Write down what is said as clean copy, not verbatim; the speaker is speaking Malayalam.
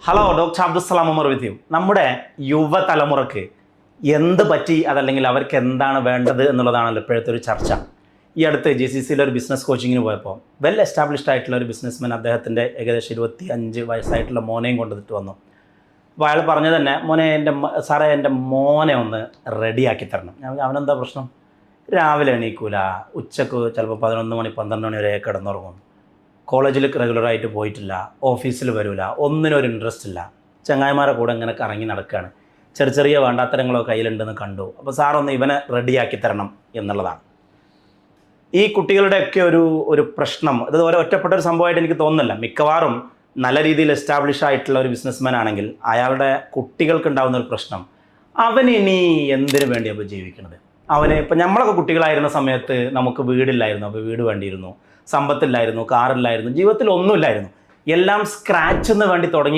Hello doctor Abdussalam Umar with you. നമ്മുടെ യുവതലമുറക്ക് എന്ത് പറ്റി, അതല്ലെങ്കിൽ അവർക്ക് എന്താണ് വേണ്ടത് എന്നുള്ളതാണല്ലോ ഇപ്പോഴത്തെ ഒരു ചർച്ച. ഈ അടുത്ത് GCCയിൽ ഒരു ബിസിനസ് കോച്ചിങ്ങിന് പോയപ്പോൾ വെൽ എസ്റ്റാബ്ലിഷ്ഡ് ആയിട്ടുള്ള ഒരു ബിസിനസ്മാൻ അദ്ദേഹത്തിൻ്റെ ഏകദേശം 25 വയസ്സായിട്ടുള്ള മോനെയും കൊണ്ടുവന്നിട്ട് വന്നു. അപ്പോൾ അയാൾ പറഞ്ഞു തന്നെ, മോനെ സാറേ എൻ്റെ മോനെ ഒന്ന് റെഡിയാക്കി തരണം. അവനെന്താ പ്രശ്നം? രാവിലെ എണീക്കൂല, ഉച്ചക്ക് ചിലപ്പോൾ 11 മണി 12 മണി വരെ കിടന്നുറങ്ങും, കോളേജിൽ റെഗുലറായിട്ട് പോയിട്ടില്ല, ഓഫീസിൽ വരില്ല, ഒന്നിനും ഒരു ഇൻട്രസ്റ്റ് ഇല്ല, ചങ്ങായിമാരെ കൂടെ ഇങ്ങനെ കറങ്ങി നടക്കുകയാണ്, ചെറിയ വേണ്ടാത്തരങ്ങളോ കയ്യിലുണ്ടെന്ന് കണ്ടു. അപ്പോൾ സാറൊന്ന് ഇവനെ റെഡിയാക്കി തരണം എന്നുള്ളതാണ് ഈ കുട്ടികളുടെയൊക്കെ ഒരു പ്രശ്നം. ഇത് ഒറ്റപ്പെട്ട ഒരു സംഭവമായിട്ട് എനിക്ക് തോന്നുന്നില്ല. മിക്കവാറും നല്ല രീതിയിൽ എസ്റ്റാബ്ലിഷ് ആയിട്ടുള്ള ഒരു ബിസിനസ്മാൻ ആണെങ്കിൽ അയാളുടെ കുട്ടികൾക്ക് ഉണ്ടാകുന്ന ഒരു പ്രശ്നം, അവനിനി എന്തിനു വേണ്ടിയാണ് ഇപ്പോൾ ജീവിക്കുന്നത്? ഇപ്പം നമ്മളൊക്കെ കുട്ടികളായിരുന്ന സമയത്ത് നമുക്ക് വീടില്ലായിരുന്നു, അപ്പോൾ വീട് വേണ്ടിയിരുന്നു, സമ്പത്തില്ലായിരുന്നു, കാറില്ലായിരുന്നു, ജീവിതത്തിൽ ഒന്നുമില്ലായിരുന്നു. എല്ലാം സ്ക്രാച്ചിൽ നിന്ന് വേണ്ടി തുടങ്ങി